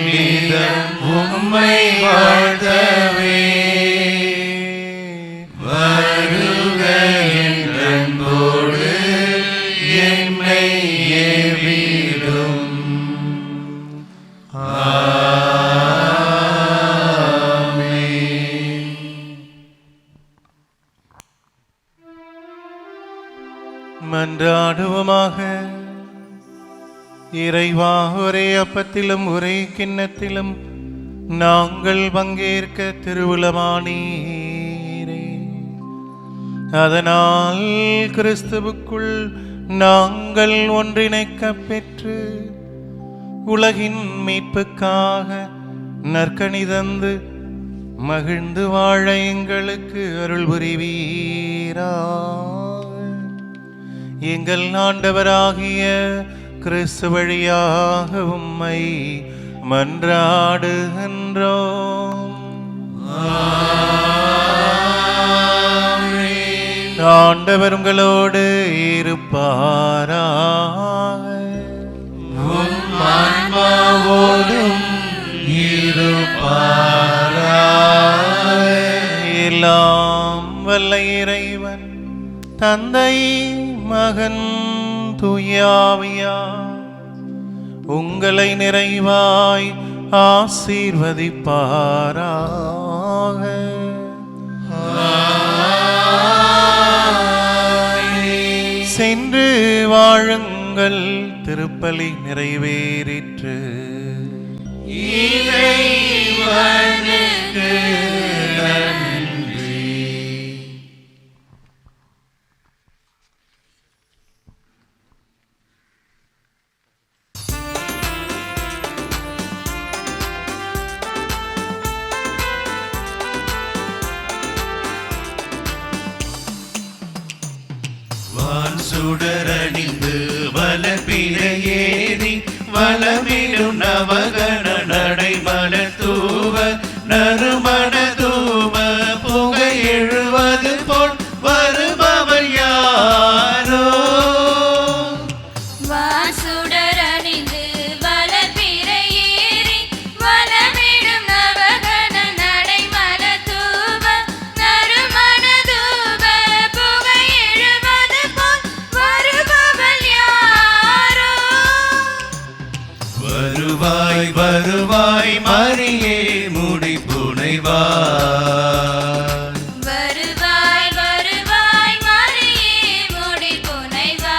நிதம் உம்மை வாழ்த்தவே, வருக என் அன்போடு என்னை ஏவிடும். மன்றாடுவோமாக. இறைவா, ஒரே அப்பத்திலும் ஒரே கிண்ணத்திலும் நாங்கள் பங்கேற்க திருவுளமானீரே. அதனால் கிறிஸ்துவுக்குள் நாங்கள் ஒன்றிணைக்கப் பெற்று உலகின் மீட்புக்காக நற்கனி தந்து மகிழ்ந்து வாழ எங்களுக்கு அருள் புரிவீரா. எங்கள் ஆண்டவராகிய கிறிஸ்து வழியாக உம்மை மன்றாடுகின்றோம். ஆண்டவர் உங்களோடு இருப்பாராக. உம் ஆன்மாவோடும் இருப்பாராக. எல்லாம் வல்ல இறைவன் தந்தை, மகன், தூயாவியா உங்களை நிறைவாய் ஆசீர்வதிப்பாராக. சென்று வாழுங்கள், திருப்பலி நிறைவேறிற்று. இறைவனுக்கு நன்றி. வான் சுடரணிந்து வளர்பிற ஏறி வளமிடும் நவகண நடைமல தூவ நறுமண தூவ புகை எழுவது போல் வருபவள் யாரோ. வாசுடரணிந்து வளர்பிற ஏறி வளமிடும் நவகண நடைமல தூவ நறுமண தூவ புகை எழுவது போல் வருபவள் யாரோ. வருவாய் வருவாய் மரியே முடி புனைவாய். வருவாய் வருவாய் மரியே முடி புனைவாய்.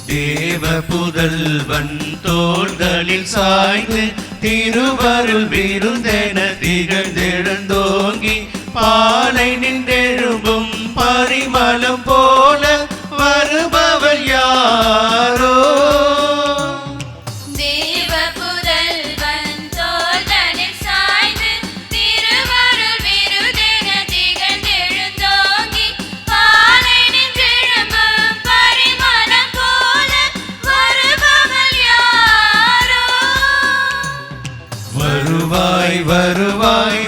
தேவ புதல்வன் தோள்களில் சாய்ந்து திருவருள் விருந்தென திகழ்ந்தெழுந்தோங்கி பாலை நின்றெழும்பும் பரிமளம் போல வருபவள் யாரோ? தேவ புதல்வன் தோள்களில் சாய்ந்து திருவருள் விருதென திகழ்ந்தெழுந்தோங்கி பாலை நின்றெழும்பும் பரிமளம் போல வருபவள் யாரோ? வருவாய் வருவாய்